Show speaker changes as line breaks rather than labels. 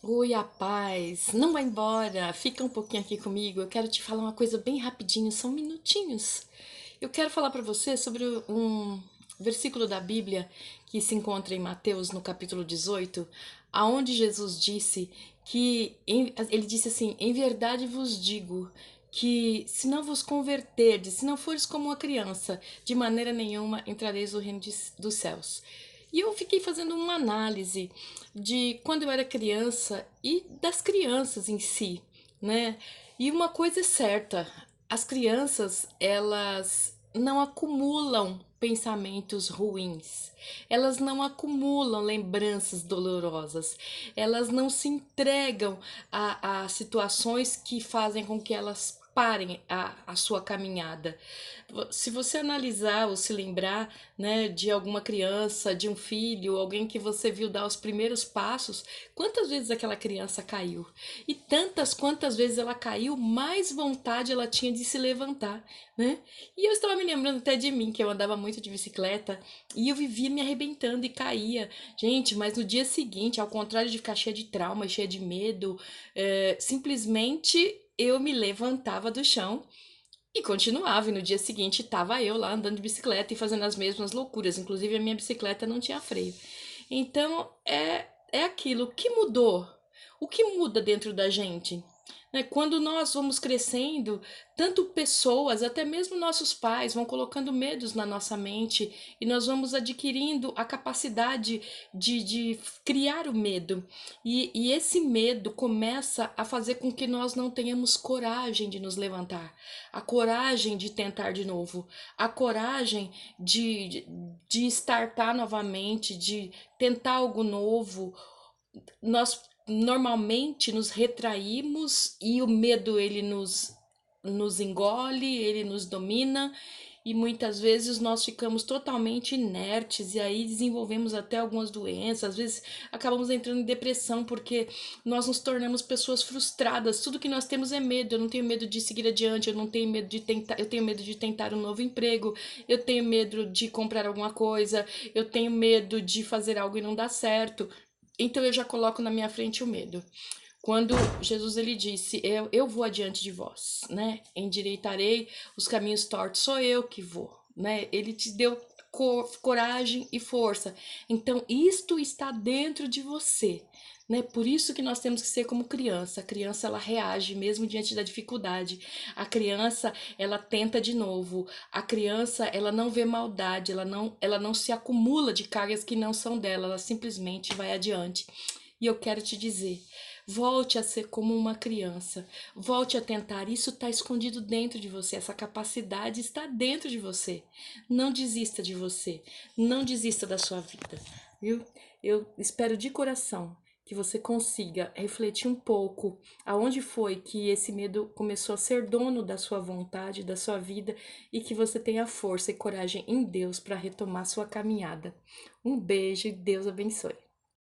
Oi, a paz, não vai embora, fica um pouquinho aqui comigo. Eu quero te falar uma coisa bem rapidinho, são minutinhos. Eu quero falar para você sobre um versículo da Bíblia que se encontra em Mateus, no capítulo 18, aonde Jesus disse ele disse assim: "Em verdade vos digo que se não vos converterdes, se não fores como uma criança, de maneira nenhuma entrareis no reino dos céus." E eu fiquei fazendo uma análise de quando eu era criança e das crianças em si, né? E uma coisa é certa, as crianças, elas não acumulam pensamentos ruins, elas não acumulam lembranças dolorosas, elas não se entregam a situações que fazem com que elas parem a sua caminhada. Se você analisar ou se lembrar, né, de alguma criança, de um filho, alguém que você viu dar os primeiros passos, quantas vezes aquela criança caiu? E tantas quantas vezes ela caiu, mais vontade ela tinha de se levantar, né? E eu estava me lembrando até de mim, que eu andava muito de bicicleta e eu vivia me arrebentando e caía. Gente, mas no dia seguinte, ao contrário de ficar cheia de trauma, cheia de medo, simplesmente eu me levantava do chão e continuava, e no dia seguinte estava eu lá andando de bicicleta e fazendo as mesmas loucuras. Inclusive a minha bicicleta não tinha freio. Então é aquilo. O que mudou? O que muda dentro da gente? Né? Quando nós vamos crescendo, tanto pessoas, até mesmo nossos pais, vão colocando medos na nossa mente e nós vamos adquirindo a capacidade de criar o medo. E esse medo começa a fazer com que nós não tenhamos coragem de nos levantar, a coragem de tentar de novo, a coragem de startar novamente, de tentar algo novo. Nós normalmente nos retraímos e o medo ele nos engole, ele nos domina e muitas vezes nós ficamos totalmente inertes e aí desenvolvemos até algumas doenças, às vezes acabamos entrando em depressão porque nós nos tornamos pessoas frustradas. Tudo que nós temos é medo. Eu não tenho medo de seguir adiante, eu não tenho medo de tentar, eu tenho medo de tentar um novo emprego, eu tenho medo de comprar alguma coisa, eu tenho medo de fazer algo e não dar certo. Então eu já coloco na minha frente o medo. Quando Jesus ele disse, eu vou adiante de vós, né? Endireitarei os caminhos tortos, sou eu que vou, né? Ele te deu coragem e força. Então isto está dentro de você, né? Por isso que nós temos que ser como criança. A criança ela reage mesmo diante da dificuldade. A criança ela tenta de novo. A criança ela não vê maldade, ela não se acumula de cargas que não são dela, ela simplesmente vai adiante. E eu quero te dizer, volte a ser como uma criança, volte a tentar. Isso está escondido dentro de você, essa capacidade está dentro de você. Não desista de você, não desista da sua vida, viu? Eu espero de coração que você consiga refletir um pouco aonde foi que esse medo começou a ser dono da sua vontade, da sua vida e que você tenha força e coragem em Deus para retomar sua caminhada. Um beijo e Deus abençoe.